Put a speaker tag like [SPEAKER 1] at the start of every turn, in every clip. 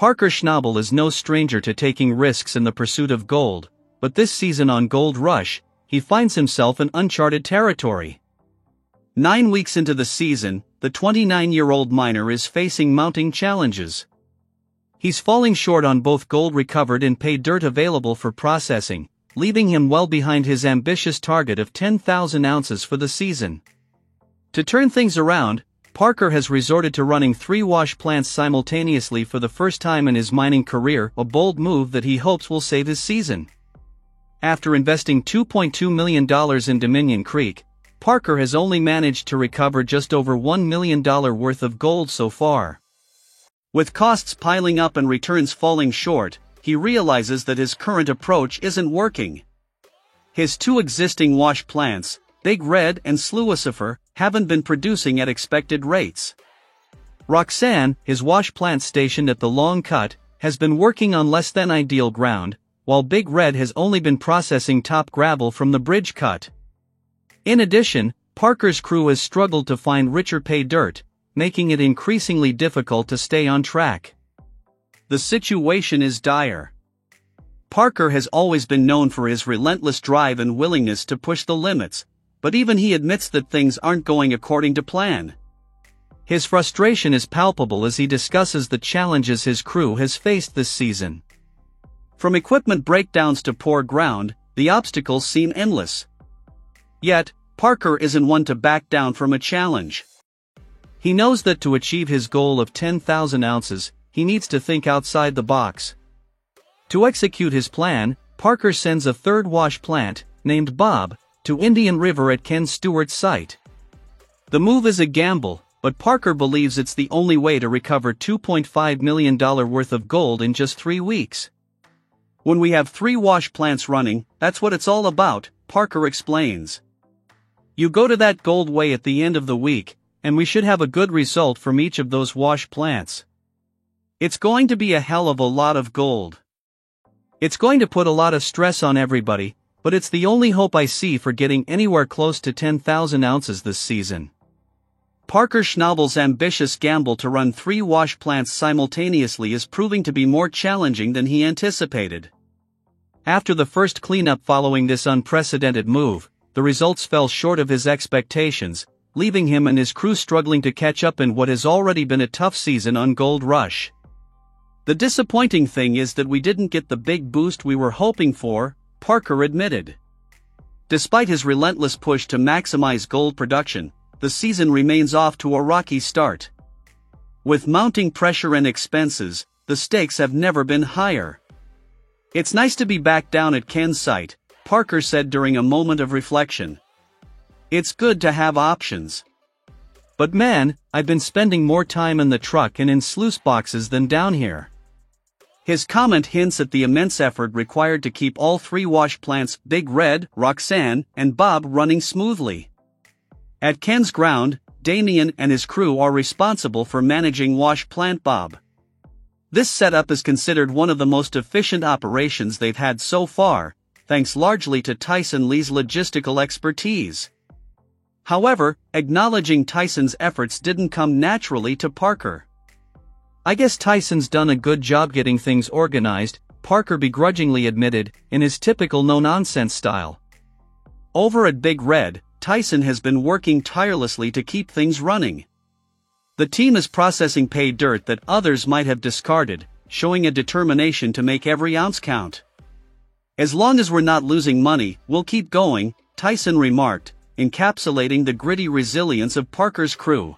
[SPEAKER 1] Parker Schnabel is no stranger to taking risks in the pursuit of gold, but this season on Gold Rush, he finds himself in uncharted territory. 9 weeks into the season, the 29-year-old miner is facing mounting challenges. He's falling short on both gold recovered and pay dirt available for processing, leaving him well behind his ambitious target of 10,000 ounces for the season. To turn things around, Parker has resorted to running 3 wash plants simultaneously for the first time in his mining career, a bold move that he hopes will save his season. After investing $2.2 million in Dominion Creek, Parker has only managed to recover just over $1 million worth of gold so far. With costs piling up and returns falling short, he realizes that his current approach isn't working. His 2 existing wash plants, Big Red and Sluicifer, haven't been producing at expected rates. Roxanne, his wash plant stationed at the Long Cut, has been working on less than ideal ground, while Big Red has only been processing top gravel from the Bridge Cut. In addition, Parker's crew has struggled to find richer pay dirt, making it increasingly difficult to stay on track. The situation is dire. Parker has always been known for his relentless drive and willingness to push the limits, but even he admits that things aren't going according to plan. His frustration is palpable as he discusses the challenges his crew has faced this season. From equipment breakdowns to poor ground, the obstacles seem endless. Yet, Parker isn't one to back down from a challenge. He knows that to achieve his goal of 10,000 ounces, he needs to think outside the box. To execute his plan, Parker sends a 3rd wash plant, named Bob, to Indian River at Ken Stewart's site. The move is a gamble, but Parker believes it's the only way to recover $2.5 million worth of gold in just 3 weeks. When we have 3 wash plants running, that's what it's all about, Parker explains. You go to that gold weigh at the end of the week, and we should have a good result from each of those wash plants. It's going to be a hell of a lot of gold. It's going to put a lot of stress on everybody, but it's the only hope I see for getting anywhere close to 10,000 ounces this season. Parker Schnabel's ambitious gamble to run 3 wash plants simultaneously is proving to be more challenging than he anticipated. After the first cleanup following this unprecedented move, the results fell short of his expectations, leaving him and his crew struggling to catch up in what has already been a tough season on Gold Rush. The disappointing thing is that we didn't get the big boost we were hoping for, Parker admitted. Despite his relentless push to maximize gold production, the season remains off to a rocky start. With mounting pressure and expenses, the stakes have never been higher. It's nice to be back down at Ken's site, Parker said during a moment of reflection. It's good to have options. But man, I've been spending more time in the truck and in sluice boxes than down here. His comment hints at the immense effort required to keep all 3 wash plants, Big Red, Roxanne, and Bob, running smoothly. At Ken's ground, Damien and his crew are responsible for managing wash plant Bob. This setup is considered one of the most efficient operations they've had so far, thanks largely to Tyson Lee's logistical expertise. However, acknowledging Tyson's efforts didn't come naturally to Parker. I guess Tyson's done a good job getting things organized, Parker begrudgingly admitted, in his typical no-nonsense style. Over at Big Red, Tyson has been working tirelessly to keep things running. The team is processing pay dirt that others might have discarded, showing a determination to make every ounce count. As long as we're not losing money, we'll keep going, Tyson remarked, encapsulating the gritty resilience of Parker's crew.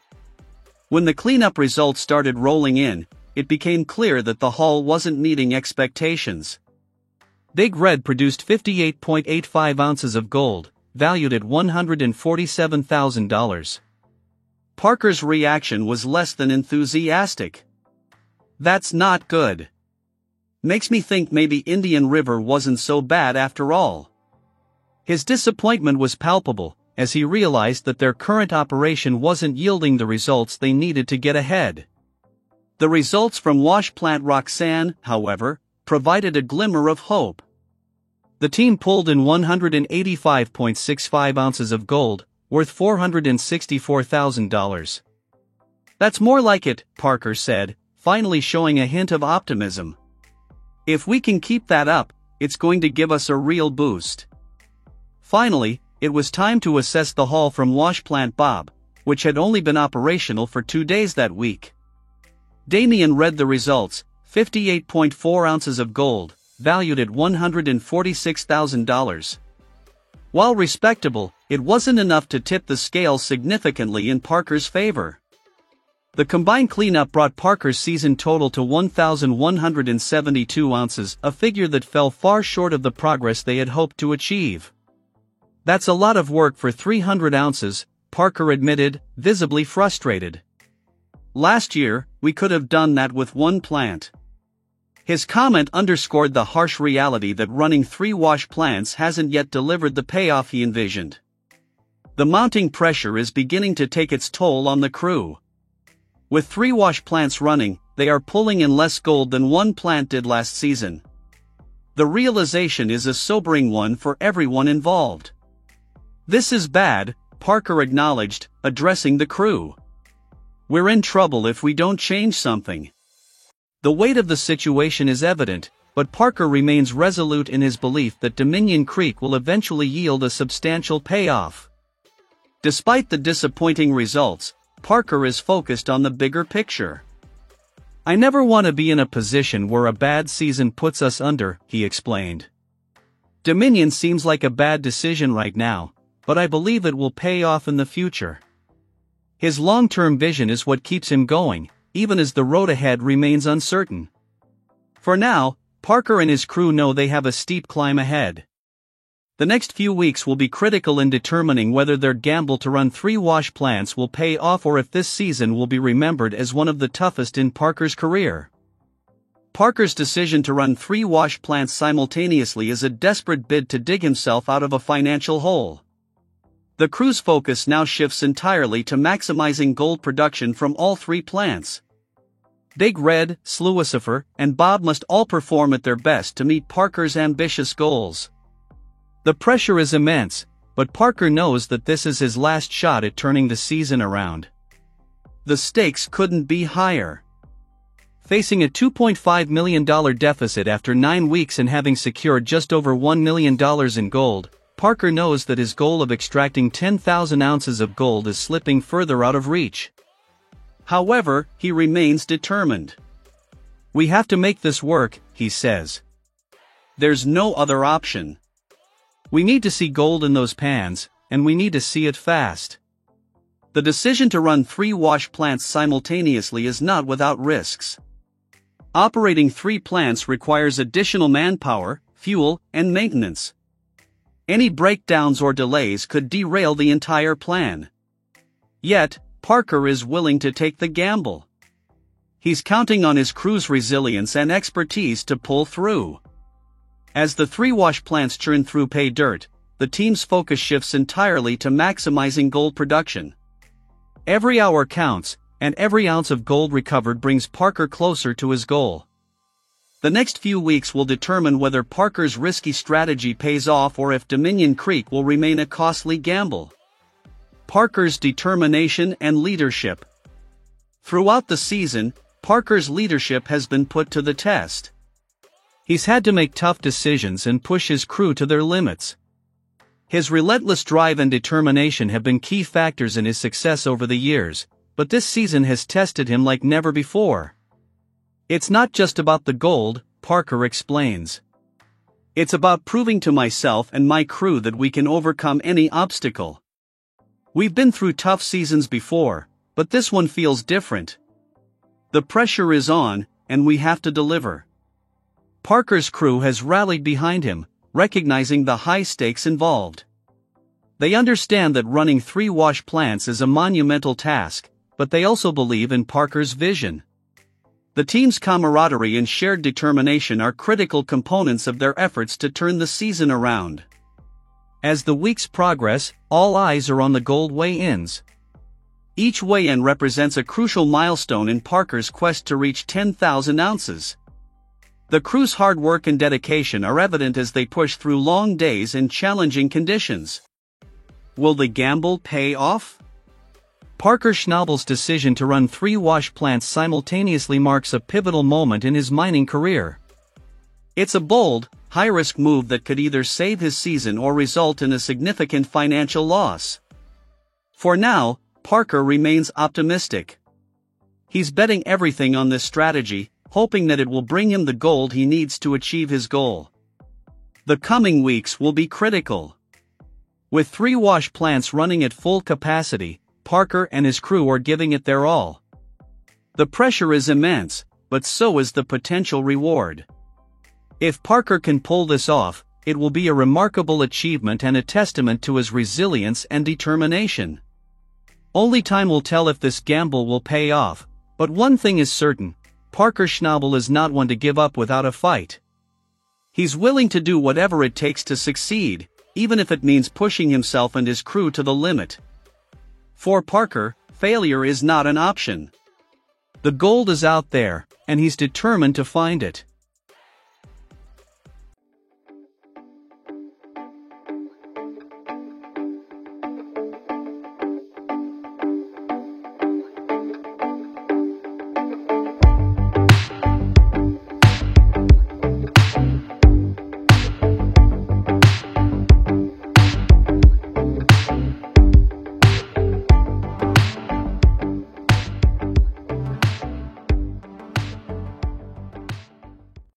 [SPEAKER 1] When the cleanup results started rolling in, it became clear that the haul wasn't meeting expectations. Big Red produced 58.85 ounces of gold, valued at $147,000. Parker's reaction was less than enthusiastic. That's not good. Makes me think maybe Indian River wasn't so bad after all. His disappointment was palpable, as he realized that their current operation wasn't yielding the results they needed to get ahead. The results from wash plant Roxanne, however, provided a glimmer of hope. The team pulled in 185.65 ounces of gold, worth $464,000. That's more like it, Parker said, finally showing a hint of optimism. If we can keep that up, it's going to give us a real boost. Finally, it was time to assess the haul from wash plant Bob, which had only been operational for 2 days that week. Damien read the results: 58.4 ounces of gold, valued at $146,000. While respectable, it wasn't enough to tip the scales significantly in Parker's favor. The combined cleanup brought Parker's season total to 1,172 ounces, a figure that fell far short of the progress they had hoped to achieve. "That's a lot of work for 300 ounces, Parker admitted, visibly frustrated. "Last year, we could have done that with 1 plant." His comment underscored the harsh reality that running 3 wash plants hasn't yet delivered the payoff he envisioned. The mounting pressure is beginning to take its toll on the crew. With 3 wash plants running, they are pulling in less gold than 1 plant did last season. The realization is a sobering one for everyone involved. "This is bad," Parker acknowledged, addressing the crew. "We're in trouble if we don't change something." The weight of the situation is evident, but Parker remains resolute in his belief that Dominion Creek will eventually yield a substantial payoff. Despite the disappointing results, Parker is focused on the bigger picture. "I never want to be in a position where a bad season puts us under," he explained. "Dominion seems like a bad decision right now, but I believe it will pay off in the future." His long-term vision is what keeps him going, even as the road ahead remains uncertain. For now, Parker and his crew know they have a steep climb ahead. The next few weeks will be critical in determining whether their gamble to run 3 wash plants will pay off or if this season will be remembered as one of the toughest in Parker's career. Parker's decision to run 3 wash plants simultaneously is a desperate bid to dig himself out of a financial hole. The crew's focus now shifts entirely to maximizing gold production from all 3 plants. Big Red, Sluicifer, and Bob must all perform at their best to meet Parker's ambitious goals. The pressure is immense, but Parker knows that this is his last shot at turning the season around. The stakes couldn't be higher. Facing a $2.5 million deficit after 9 weeks and having secured just over $1 million in gold, Parker knows that his goal of extracting 10,000 ounces of gold is slipping further out of reach. However, he remains determined. "We have to make this work," he says. "There's no other option. We need to see gold in those pans, and we need to see it fast." The decision to run 3 wash plants simultaneously is not without risks. Operating 3 plants requires additional manpower, fuel, and maintenance. Any breakdowns or delays could derail the entire plan. Yet, Parker is willing to take the gamble. He's counting on his crew's resilience and expertise to pull through. As the 3 wash plants churn through pay dirt, the team's focus shifts entirely to maximizing gold production. Every hour counts, and every ounce of gold recovered brings Parker closer to his goal. The next few weeks will determine whether Parker's risky strategy pays off or if Dominion Creek will remain a costly gamble. Parker's determination and leadership. Throughout the season, Parker's leadership has been put to the test. He's had to make tough decisions and push his crew to their limits. His relentless drive and determination have been key factors in his success over the years, but this season has tested him like never before. "It's not just about the gold," Parker explains. "It's about proving to myself and my crew that we can overcome any obstacle. We've been through tough seasons before, but this one feels different. The pressure is on, and we have to deliver." Parker's crew has rallied behind him, recognizing the high stakes involved. They understand that running 3 wash plants is a monumental task, but they also believe in Parker's vision. The team's camaraderie and shared determination are critical components of their efforts to turn the season around. As the weeks progress, all eyes are on the gold weigh-ins. Each weigh-in represents a crucial milestone in Parker's quest to reach 10,000 ounces. The crew's hard work and dedication are evident as they push through long days and challenging conditions. Will the gamble pay off? Parker Schnabel's decision to run 3 wash plants simultaneously marks a pivotal moment in his mining career. It's a bold, high-risk move that could either save his season or result in a significant financial loss. For now, Parker remains optimistic. He's betting everything on this strategy, hoping that it will bring him the gold he needs to achieve his goal. The coming weeks will be critical. With 3 wash plants running at full capacity, Parker and his crew are giving it their all. The pressure is immense, but so is the potential reward. If Parker can pull this off, it will be a remarkable achievement and a testament to his resilience and determination. Only time will tell if this gamble will pay off, but one thing is certain: Parker Schnabel is not one to give up without a fight. He's willing to do whatever it takes to succeed, even if it means pushing himself and his crew to the limit. For Parker, failure is not an option. The gold is out there, and he's determined to find it.